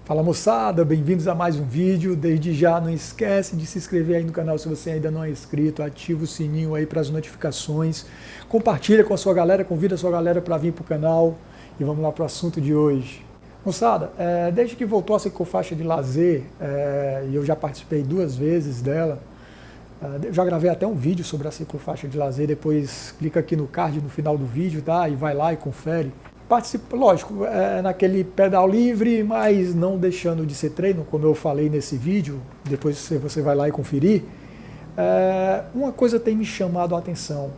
Fala moçada, bem-vindos a mais um vídeo. Desde já não esquece de se inscrever aí no canal se você ainda não é inscrito, ativa o sininho aí para as notificações, compartilha com a sua galera, convida a sua galera para vir para o canal e vamos lá para o assunto de hoje. Moçada, desde que voltou a ciclofaixa de lazer, e eu já participei 2 vezes dela, eu já gravei até um vídeo sobre a ciclofaixa de lazer, depois clica aqui no card no final do vídeo, tá? E vai lá e confere. Participa, lógico, naquele pedal livre, mas não deixando de ser treino, como eu falei nesse vídeo, depois você vai lá e conferir. Uma coisa tem me chamado a atenção.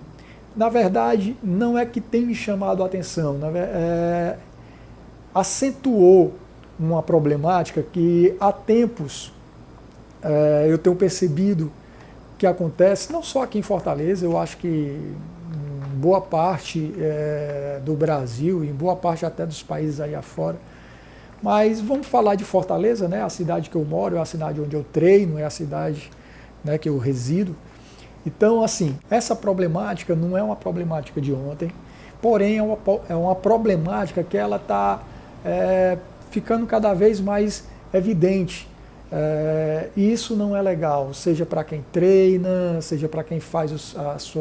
Na verdade, não é que tem me chamado a atenção, acentuou uma problemática que há tempos eu tenho percebido que acontece, não só aqui em Fortaleza, eu acho que boa parte do Brasil, em boa parte até dos países aí afora. Mas vamos falar de Fortaleza, né? A cidade que eu moro, é a cidade onde eu treino, é a cidade, né, que eu resido. Então, assim, essa problemática não é uma problemática de ontem, porém é uma problemática que ela está ficando cada vez mais evidente. E isso não é legal, seja para quem treina, seja para quem faz o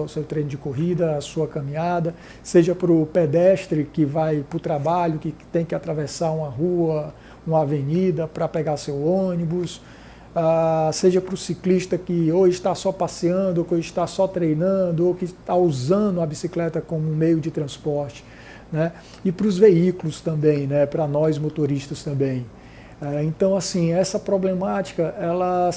seu treino de corrida, a sua caminhada, seja para o pedestre que vai para o trabalho, que tem que atravessar uma rua, uma avenida para pegar seu ônibus, seja para o ciclista que ou está só passeando, ou que está só treinando, ou que está usando a bicicleta como um meio de transporte, né? E para os veículos também, né? Para nós motoristas também. Então, assim, essa problemática ela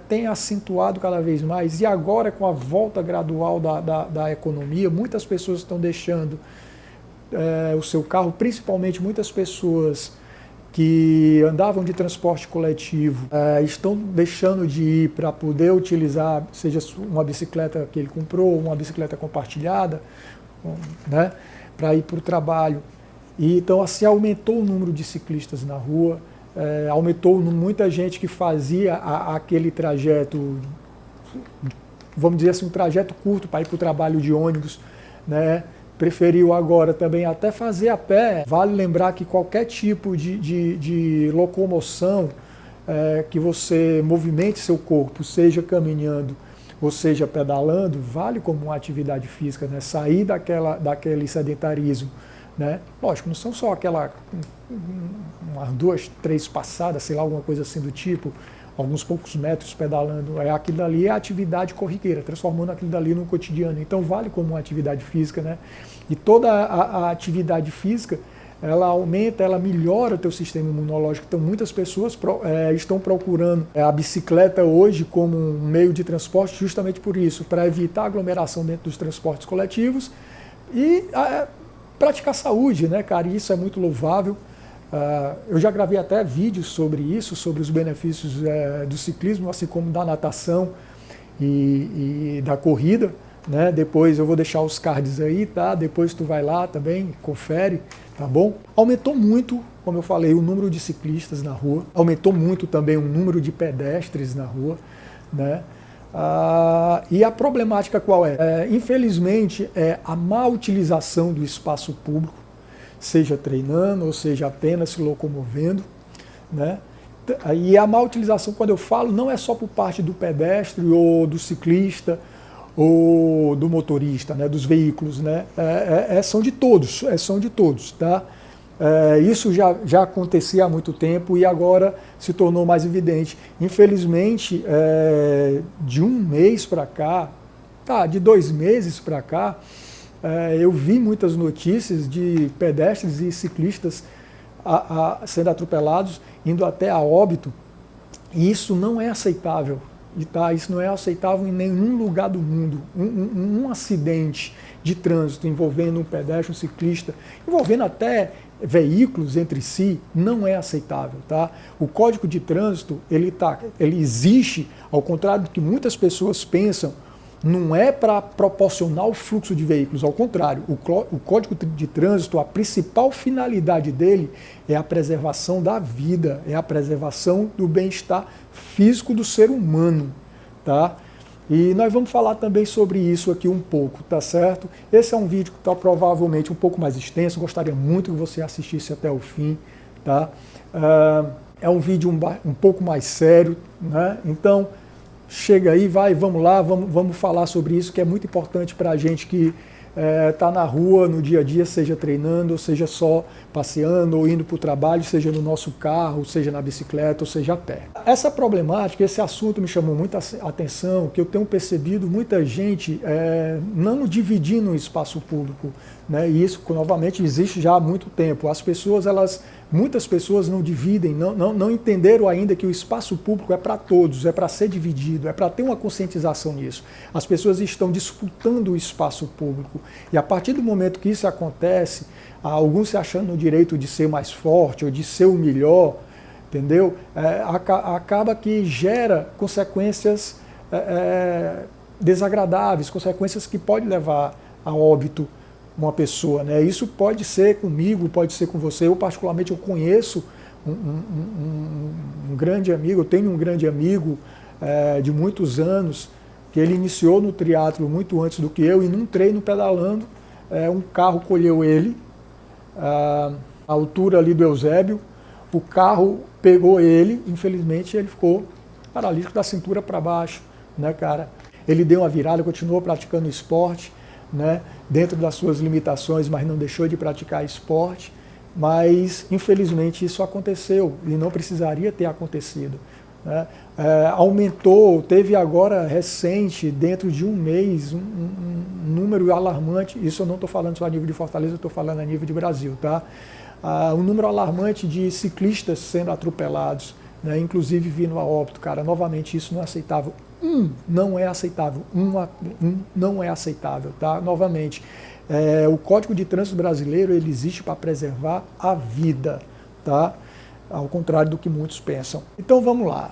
tem acentuado cada vez mais, e agora com a volta gradual da economia, muitas pessoas estão deixando o seu carro, principalmente muitas pessoas que andavam de transporte coletivo, estão deixando de ir para poder utilizar, seja uma bicicleta que ele comprou, uma bicicleta compartilhada, né, para ir para o trabalho. E, então, assim, aumentou o número de ciclistas na rua, aumentou muita gente que fazia aquele trajeto, vamos dizer assim, um trajeto curto para ir para o trabalho de ônibus, né? Preferiu agora também até fazer a pé. Vale lembrar que qualquer tipo de locomoção que você movimente seu corpo, seja caminhando ou seja pedalando, vale como uma atividade física, né? Sair daquele sedentarismo. Né? Lógico, não são só umas 2, 3 passadas, sei lá, alguma coisa assim do tipo, alguns poucos metros pedalando. Aquilo dali é atividade corriqueira, transformando aquilo dali no cotidiano. Então vale como uma atividade física, né? E toda a atividade física, ela aumenta, ela melhora o teu sistema imunológico. Então muitas pessoas estão procurando a bicicleta hoje como um meio de transporte justamente por isso, para evitar aglomeração dentro dos transportes coletivos e praticar saúde, né, cara? E isso é muito louvável. Eu já gravei até vídeos sobre isso, sobre os benefícios do ciclismo, assim como da natação e da corrida, né? Depois eu vou deixar os cards aí, tá? Depois tu vai lá também, confere, tá bom? Aumentou muito, como eu falei, o número de ciclistas na rua, aumentou muito também o número de pedestres na rua, né? E a problemática qual é? Infelizmente, a má utilização do espaço público, seja treinando ou seja apenas se locomovendo, né? E a má utilização, quando eu falo, não é só por parte do pedestre ou do ciclista ou do motorista, né? Dos veículos, né? São de todos, tá? Isso já acontecia há muito tempo e agora se tornou mais evidente. Infelizmente, de um mês para cá, de 2 meses para cá, eu vi muitas notícias de pedestres e ciclistas sendo atropelados, indo até a óbito, e isso não é aceitável. Isso não é aceitável em nenhum lugar do mundo. Um acidente de trânsito envolvendo um pedestre, um ciclista, envolvendo até veículos entre si, não é aceitável, tá? O Código de Trânsito, ele existe, ao contrário do que muitas pessoas pensam, não é para proporcionar o fluxo de veículos, ao contrário, o Código de Trânsito, a principal finalidade dele é a preservação da vida, é a preservação do bem-estar físico do ser humano, tá? E nós vamos falar também sobre isso aqui um pouco, tá certo? Esse é um vídeo que está provavelmente um pouco mais extenso, gostaria muito que você assistisse até o fim, tá? É um vídeo um pouco mais sério, né? Então, chega aí, vamos lá, vamos falar sobre isso, que é muito importante para a gente que está na rua, no dia a dia, seja treinando, ou seja só passeando, ou indo para o trabalho, seja no nosso carro, seja na bicicleta, ou seja a pé. Essa problemática, esse assunto me chamou muita atenção, que eu tenho percebido muita gente não dividindo o espaço público, né? E isso, novamente, existe já há muito tempo. Muitas pessoas não dividem, não entenderam ainda que o espaço público é para todos, é para ser dividido, é para ter uma conscientização nisso. As pessoas estão disputando o espaço público. E a partir do momento que isso acontece, alguns se achando no direito de ser mais forte ou de ser o melhor, entendeu? Acaba que gera consequências desagradáveis, consequências que podem levar a óbito uma pessoa, né? Isso pode ser comigo, pode ser com você. Eu particularmente eu conheço um grande amigo, eu tenho um grande amigo de muitos anos, que ele iniciou no triatlo muito antes do que eu, e num treino pedalando, um carro colheu ele, à altura ali do Eusébio, o carro pegou ele, infelizmente ele ficou paralítico da cintura para baixo, né, cara? Ele deu uma virada, continuou praticando esporte, né, dentro das suas limitações, mas não deixou de praticar esporte, mas infelizmente isso aconteceu e não precisaria ter acontecido, né? Aumentou, teve agora recente, dentro de um mês, um número alarmante, isso eu não estou falando só a nível de Fortaleza, eu estou falando a nível de Brasil, tá? Um número alarmante de ciclistas sendo atropelados, né, inclusive vindo a óbito, cara. Novamente, isso não é aceitável. Não é aceitável. Não é aceitável, tá? Novamente, o Código de Trânsito Brasileiro, ele existe para preservar a vida, tá? Ao contrário do que muitos pensam. Então vamos lá.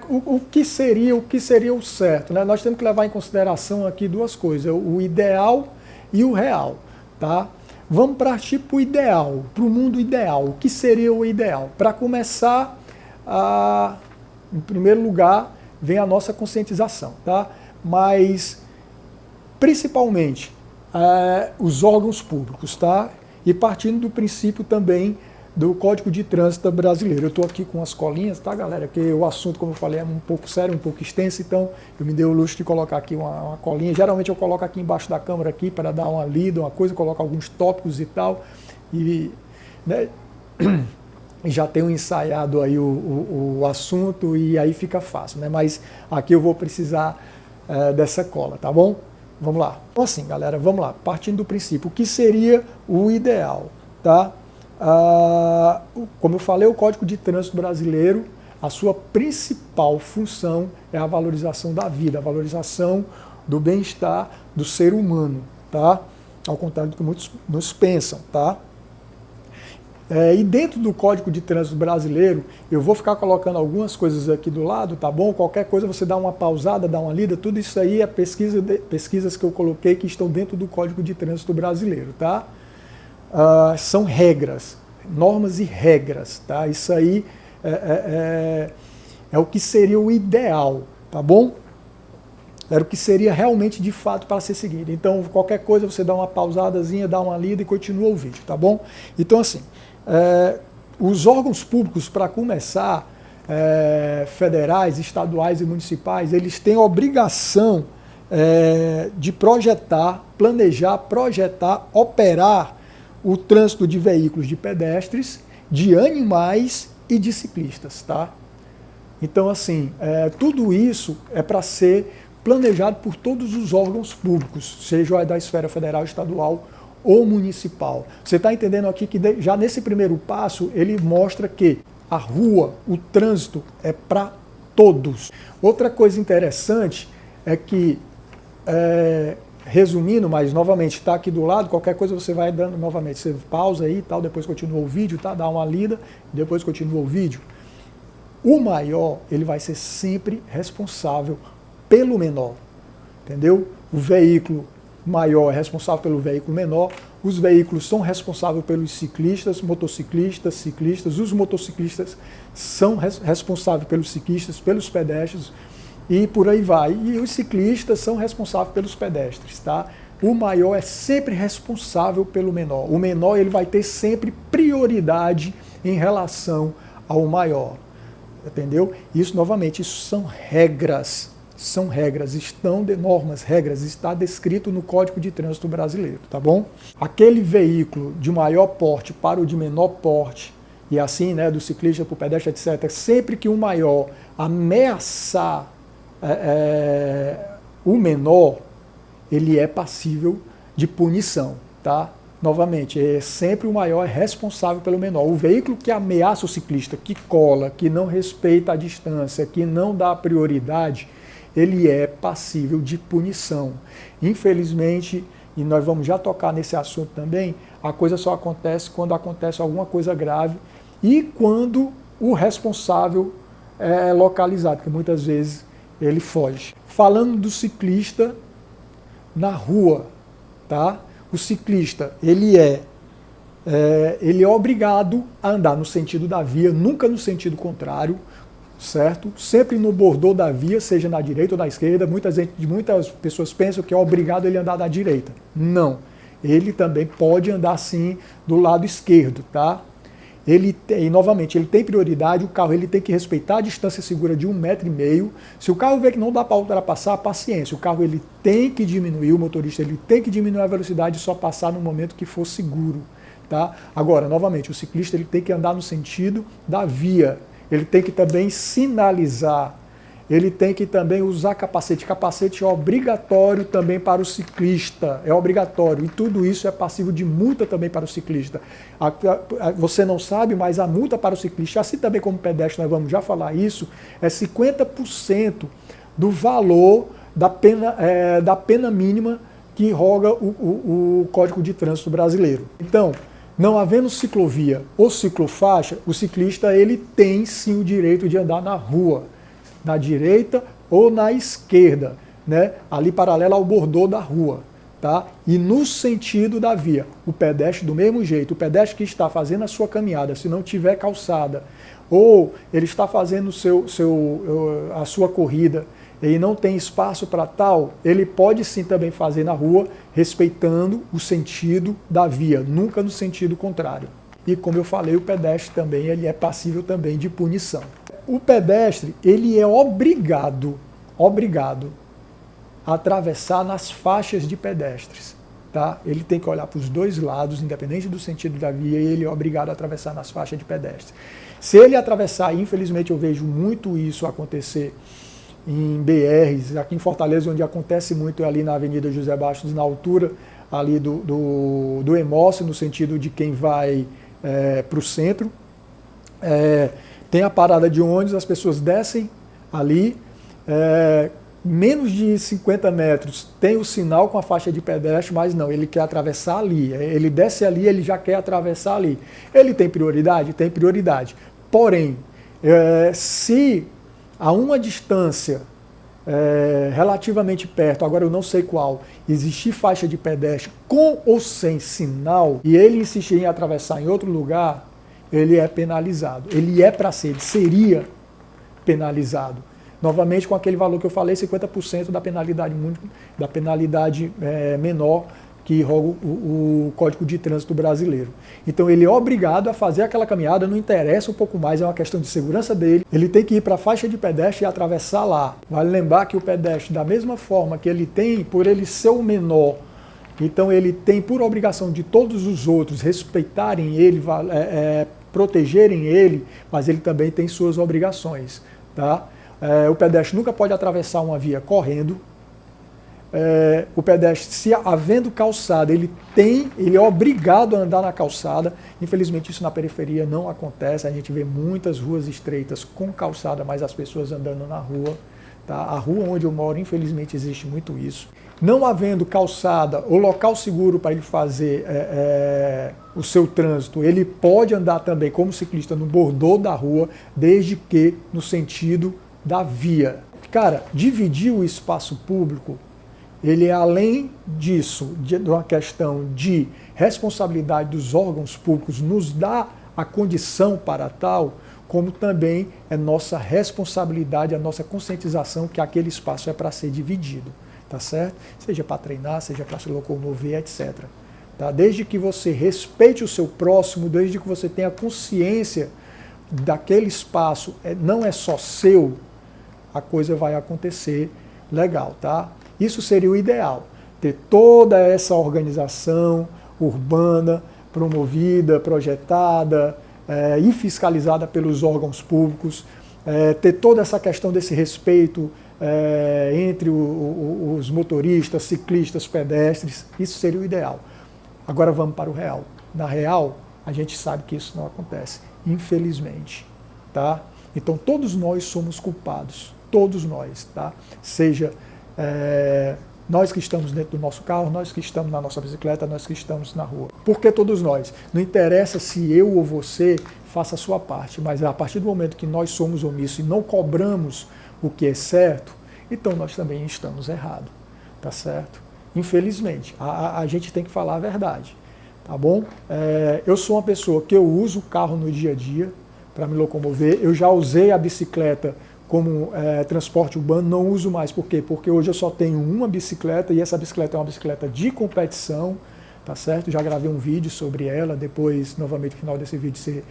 O que seria o certo, né? Nós temos que levar em consideração aqui duas coisas: o ideal e o real, tá? Vamos partir para o ideal, para o mundo ideal. O que seria o ideal? Para começar, em primeiro lugar, vem a nossa conscientização, tá? Mas, principalmente, os órgãos públicos, tá? E partindo do princípio também do Código de Trânsito Brasileiro. Eu estou aqui com as colinhas, tá, galera? Porque o assunto, como eu falei, é um pouco sério, um pouco extenso, então eu me dei o luxo de colocar aqui uma colinha. Geralmente eu coloco aqui embaixo da câmera aqui para dar uma lida, uma coisa, coloco alguns tópicos e tal, e, né, já tenho ensaiado aí o assunto e aí fica fácil, né? Mas aqui eu vou precisar dessa cola, tá bom? Vamos lá. Então assim, galera, vamos lá. Partindo do princípio, o que seria o ideal, tá? Como eu falei, o Código de Trânsito Brasileiro, a sua principal função é a valorização da vida, a valorização do bem-estar do ser humano, tá? Ao contrário do que muitos pensam, tá? E dentro do Código de Trânsito Brasileiro, eu vou ficar colocando algumas coisas aqui do lado, tá bom? Qualquer coisa você dá uma pausada, dá uma lida, tudo isso aí é pesquisas que eu coloquei que estão dentro do Código de Trânsito Brasileiro, tá? São regras, normas e regras, tá? Isso aí é o que seria o ideal, tá bom? Era o que seria realmente de fato para ser seguido. Então, qualquer coisa você dá uma pausadazinha, dá uma lida e continua o vídeo, tá bom? Então, assim, os órgãos públicos, para começar, federais, estaduais e municipais, eles têm a obrigação de projetar, operar o trânsito de veículos de pedestres, de animais e de ciclistas, tá? Então, assim, tudo isso é para ser planejado por todos os órgãos públicos, seja da esfera federal, estadual ou municipal. Você está entendendo aqui que já nesse primeiro passo ele mostra que a rua, o trânsito é para todos. Outra coisa interessante é que, resumindo, mas novamente está aqui do lado, qualquer coisa você vai dando novamente, você pausa aí e tal, depois continua o vídeo, tá? Dá uma lida, depois continua o vídeo. O maior, ele vai ser sempre responsável pelo menor, entendeu? O veículo maior é responsável pelo veículo menor, os veículos são responsáveis pelos ciclistas, motociclistas, ciclistas, os motociclistas são responsáveis pelos ciclistas, pelos pedestres e por aí vai. E os ciclistas são responsáveis pelos pedestres, tá? O maior é sempre responsável pelo menor. O menor, ele vai ter sempre prioridade em relação ao maior. Entendeu? Isso, novamente, isso são regras, normas, regras, está descrito no Código de Trânsito Brasileiro, tá bom? Aquele veículo de maior porte para o de menor porte, e assim, né, do ciclista para o pedestre, etc., sempre que o maior ameaçar o menor, ele é passível de punição, tá? Novamente, sempre o maior é responsável pelo menor. O veículo que ameaça o ciclista, que cola, que não respeita a distância, que não dá prioridade, ele é passível de punição. Infelizmente, e nós vamos já tocar nesse assunto também, a coisa só acontece quando acontece alguma coisa grave e quando o responsável é localizado, porque muitas vezes ele foge. Falando do ciclista na rua, tá? O ciclista, ele é obrigado a andar no sentido da via, nunca no sentido contrário, certo? Sempre no bordô da via, seja na direita ou na esquerda. Muitas pessoas pensam que é obrigado ele andar da direita. Não. Ele também pode andar sim do lado esquerdo, tá? E novamente, ele tem prioridade, o carro ele tem que respeitar a distância segura de 1,5 metro. Se o carro vê que não dá para ultrapassar, paciência. O carro ele tem que diminuir, o motorista ele tem que diminuir a velocidade e só passar no momento que for seguro. Tá? Agora, novamente, o ciclista ele tem que andar no sentido da via. Ele tem que também sinalizar. Ele tem que também usar capacete. Capacete é obrigatório também para o ciclista, é obrigatório. E tudo isso é passível de multa também para o ciclista. Você não sabe, mas a multa para o ciclista, assim também como pedestre, nós vamos já falar isso, é 50% do valor da pena mínima que roga o Código de Trânsito Brasileiro. Então, não havendo ciclovia ou ciclofaixa, o ciclista ele tem sim o direito de andar na rua, na direita ou na esquerda, né? Ali paralela ao bordô da rua, tá? E no sentido da via. O pedestre do mesmo jeito, o pedestre que está fazendo a sua caminhada, se não tiver calçada, ou ele está fazendo a sua corrida e não tem espaço para tal, ele pode sim também fazer na rua, respeitando o sentido da via, nunca no sentido contrário. E como eu falei, o pedestre também ele é passível também de punição. O pedestre, ele é obrigado a atravessar nas faixas de pedestres, tá? Ele tem que olhar para os dois lados, independente do sentido da via, e ele é obrigado a atravessar nas faixas de pedestres. Se ele atravessar, infelizmente eu vejo muito isso acontecer em BRs, aqui em Fortaleza, onde acontece muito ali na Avenida José Bastos, na altura ali do Hemócio, no sentido de quem vai para o centro. Tem a parada de ônibus, as pessoas descem ali, menos de 50 metros tem o sinal com a faixa de pedestre, mas não, ele quer atravessar ali. Ele desce ali, ele já quer atravessar ali. Ele tem prioridade? Tem prioridade. Porém, se a uma distância relativamente perto, agora eu não sei qual, existir faixa de pedestre com ou sem sinal, e ele insistir em atravessar em outro lugar, ele é penalizado. Ele seria penalizado. Novamente, com aquele valor que eu falei, 50% da penalidade menor que roga o Código de Trânsito Brasileiro. Então ele é obrigado a fazer aquela caminhada, não interessa um pouco mais, é uma questão de segurança dele. Ele tem que ir para a faixa de pedestre e atravessar lá. Vale lembrar que o pedestre, da mesma forma que ele tem, por ele ser o menor, então ele tem por obrigação de todos os outros respeitarem ele, protegerem ele, mas ele também tem suas obrigações. Tá? O pedestre nunca pode atravessar uma via correndo. O pedestre, se havendo calçada, ele é obrigado a andar na calçada. Infelizmente isso na periferia não acontece, a gente vê muitas ruas estreitas com calçada, mas as pessoas andando na rua. Tá? A rua onde eu moro, infelizmente, existe muito isso. Não havendo calçada ou local seguro para ele fazer o seu trânsito, ele pode andar também como ciclista no bordô da rua, desde que no sentido da via. Cara, dividir o espaço público, ele é além disso, de uma questão de responsabilidade dos órgãos públicos, nos dá a condição para tal, como também é nossa responsabilidade, a nossa conscientização que aquele espaço é para ser dividido, tá certo? Seja para treinar, seja para se locomover, etc. tá? Desde que você respeite o seu próximo, desde que você tenha consciência daquele espaço, não é só seu, a coisa vai acontecer legal, tá? Isso seria o ideal, ter toda essa organização urbana, promovida, projetada e fiscalizada pelos órgãos públicos, ter toda essa questão desse respeito entre os motoristas, ciclistas, pedestres, isso seria o ideal. Agora vamos para o real. Na real, a gente sabe que isso não acontece, infelizmente, tá? Então todos nós somos culpados, todos nós, tá? Seja nós que estamos dentro do nosso carro, nós que estamos na nossa bicicleta, nós que estamos na rua. Por que todos nós? Não interessa se eu ou você faça a sua parte, mas a partir do momento que nós somos omissos e não cobramos o que é certo, então nós também estamos errados, tá certo? Infelizmente, a gente tem que falar a verdade, tá bom? Eu sou uma pessoa que eu uso o carro no dia a dia para me locomover, eu já usei a bicicleta como transporte urbano, não uso mais. Por quê? Porque hoje eu só tenho uma bicicleta e essa bicicleta é uma bicicleta de competição, tá certo? Já gravei um vídeo sobre ela, depois, novamente, no final desse vídeo você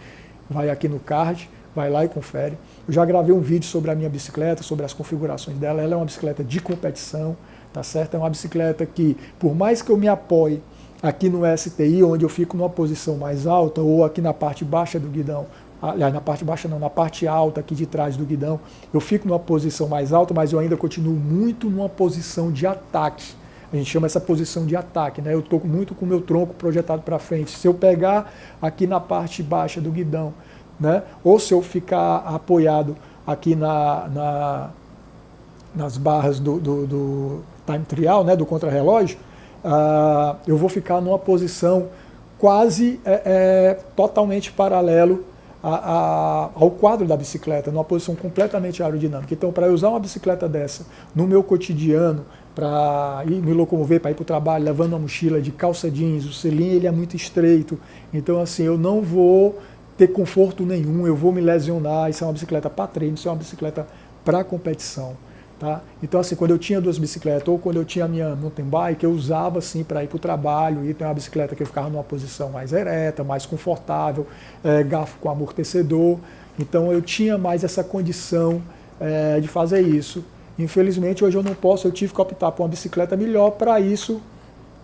vai aqui no card, vai lá e confere. Eu já gravei um vídeo sobre a minha bicicleta, sobre as configurações dela, ela é uma bicicleta de competição, tá certo? É uma bicicleta que, por mais que eu me apoie aqui no STI, onde eu fico numa posição mais alta, ou aqui na parte baixa do guidão, aliás, na parte baixa não, na parte alta aqui de trás do guidão, eu fico numa posição mais alta, mas eu ainda continuo muito numa posição de ataque. A gente chama essa posição de ataque, né? Eu estou muito com o meu tronco projetado para frente. Se eu pegar aqui na parte baixa do guidão, né? Ou se eu ficar apoiado aqui nas barras do time trial, né? Do contrarrelógio, eu vou ficar numa posição quase totalmente paralelo ao quadro da bicicleta, numa posição completamente aerodinâmica. Então, para eu usar uma bicicleta dessa no meu cotidiano, para ir me locomover, para ir para o trabalho, levando uma mochila de calça jeans, o selim ele é muito estreito, então assim, eu não vou ter conforto nenhum, eu vou me lesionar. Isso é uma bicicleta para treino, isso é uma bicicleta para competição. Tá? Então, assim, quando eu tinha duas bicicletas, ou quando eu tinha a minha mountain bike, eu usava assim para ir para o trabalho, e tem uma bicicleta que eu ficava numa posição mais ereta, mais confortável, garfo com amortecedor. Então eu tinha mais essa condição de fazer isso. Infelizmente hoje eu não posso, eu tive que optar por uma bicicleta melhor, para isso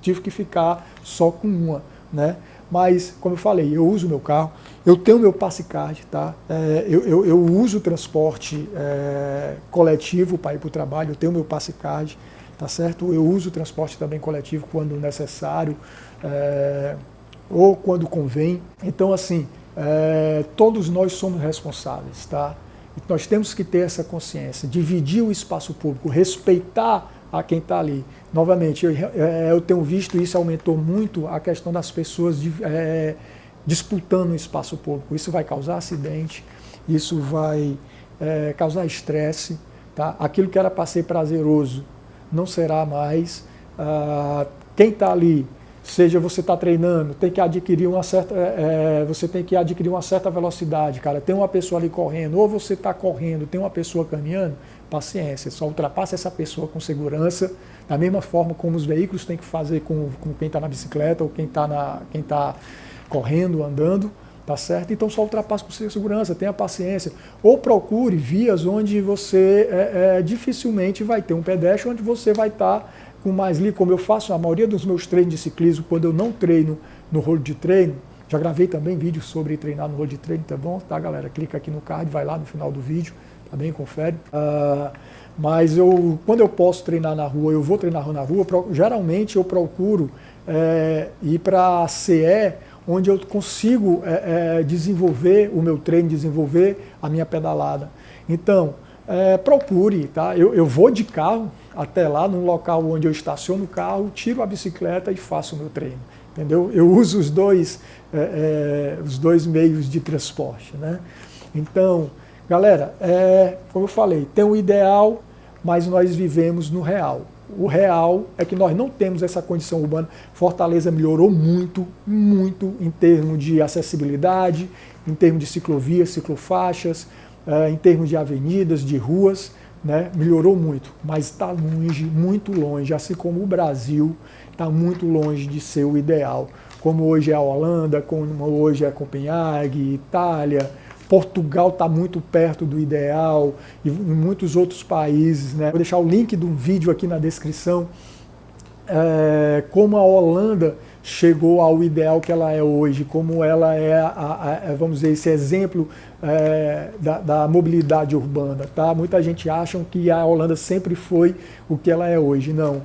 tive que ficar só com uma, né? Mas, como eu falei, eu uso o meu carro, eu tenho meu passe-card, tá? Eu uso o transporte coletivo para ir para o trabalho, eu tenho meu passe-card, tá certo? Eu uso o transporte também coletivo quando necessário, ou quando convém. Então, assim, todos nós somos responsáveis, tá? Nós temos que ter essa consciência, dividir o espaço público, respeitar a quem está ali. Novamente, eu tenho visto isso, aumentou muito a questão das pessoas disputando o espaço público. Isso vai causar acidente, isso vai causar estresse, tá? Aquilo que era para ser prazeroso não será mais. Quem está ali, seja você está treinando, tem que adquirir você tem que adquirir uma certa velocidade, cara. Tem uma pessoa ali correndo, ou você está correndo, tem uma pessoa caminhando, paciência, só ultrapassa essa pessoa com segurança, da mesma forma como os veículos têm que fazer com quem está na bicicleta ou quem está correndo, andando, tá certo? Então só ultrapassa com segurança, tenha paciência, ou procure vias onde você dificilmente vai ter um pedestre, onde você vai estar com mais livre, como eu faço a maioria dos meus treinos de ciclismo, quando eu não treino no rolo de treino. Já gravei também vídeos sobre treinar no rolo de treino, tá bom? Tá, galera? Clica aqui no card, vai lá no final do vídeo, tá bem? Confere. Mas quando eu posso treinar na rua, eu vou treinar na rua. Geralmente eu procuro ir para a CE, onde eu consigo desenvolver o meu treino, desenvolver a minha pedalada. Então, procure, tá? Eu vou de carro até lá, num local onde eu estaciono o carro, tiro a bicicleta e faço o meu treino, entendeu? Eu uso os dois meios de transporte, né? Então, galera, como eu falei, tem o ideal, mas nós vivemos no real. O real é que nós não temos essa condição urbana. Fortaleza melhorou muito, muito em termos de acessibilidade, em termos de ciclovias, ciclofaixas, em termos de avenidas, de ruas, né? Melhorou muito, mas está longe, muito longe, assim como o Brasil está muito longe de ser o ideal, como hoje é a Holanda, como hoje é Copenhague, Itália, Portugal está muito perto do ideal e muitos outros países, né? Vou deixar o link do vídeo aqui na descrição, como a Holanda chegou ao ideal que ela é hoje, como ela é, vamos dizer, esse exemplo da mobilidade urbana. Tá? Muita gente acha que a Holanda sempre foi o que ela é hoje. Não.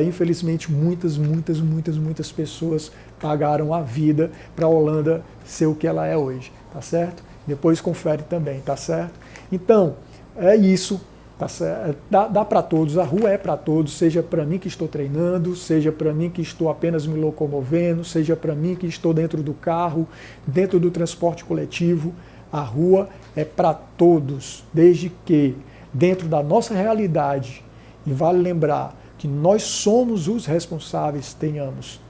Infelizmente, muitas pessoas pagaram a vida para a Holanda ser o que ela é hoje. Tá certo? Depois confere também, tá certo? Então, é isso. Tá certo? Dá para todos, a rua é para todos, seja para mim que estou treinando, seja para mim que estou apenas me locomovendo, seja para mim que estou dentro do carro, dentro do transporte coletivo. A rua é para todos, desde que dentro da nossa realidade, e vale lembrar que nós somos os responsáveis, tenhamos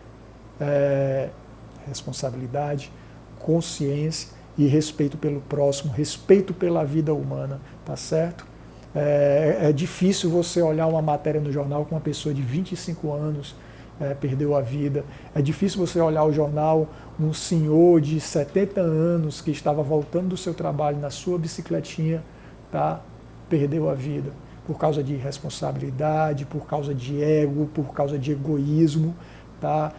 responsabilidade, consciência e respeito pelo próximo, respeito pela vida humana, tá certo? É difícil você olhar uma matéria no jornal com uma pessoa de 25 anos perdeu a vida. É difícil você olhar o jornal, um senhor de 70 anos que estava voltando do seu trabalho na sua bicicletinha, tá? Perdeu a vida por causa de irresponsabilidade, por causa de ego, por causa de egoísmo. Tá?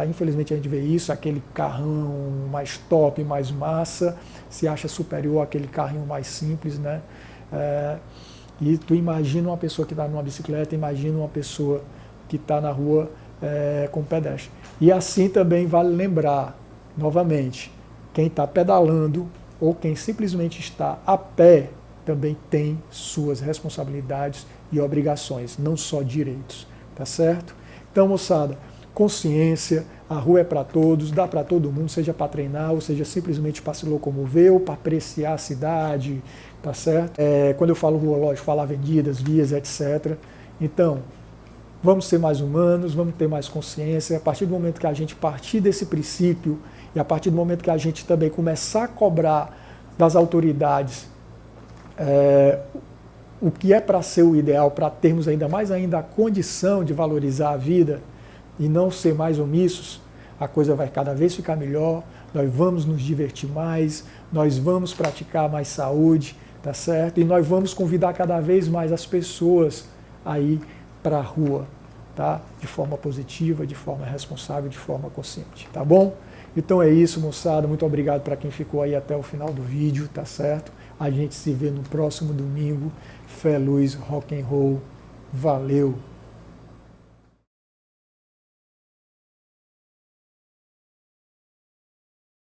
Infelizmente a gente vê isso, aquele carrão mais top, mais massa, se acha superior àquele carrinho mais simples, né? E tu imagina uma pessoa que está numa bicicleta, imagina uma pessoa que está na rua com pedestre. E assim também vale lembrar, novamente, quem está pedalando ou quem simplesmente está a pé também tem suas responsabilidades e obrigações, não só direitos, tá certo? Então, moçada, consciência, a rua é para todos, dá para todo mundo, seja para treinar, ou seja simplesmente para se locomover ou para apreciar a cidade, tá certo? Quando eu falo rua, lógico, falo avenidas, vias, etc. Então, vamos ser mais humanos, vamos ter mais consciência. A partir do momento que a gente partir desse princípio e a partir do momento que a gente também começar a cobrar das autoridades o que é para ser o ideal, para termos ainda a condição de valorizar a vida, e não ser mais omissos, a coisa vai cada vez ficar melhor, nós vamos nos divertir mais, nós vamos praticar mais saúde, tá certo? E nós vamos convidar cada vez mais as pessoas a ir para a rua, tá? De forma positiva, de forma responsável, de forma consciente, tá bom? Então é isso, moçada, muito obrigado para quem ficou aí até o final do vídeo, tá certo? A gente se vê no próximo domingo, fé, luz, rock and roll, valeu!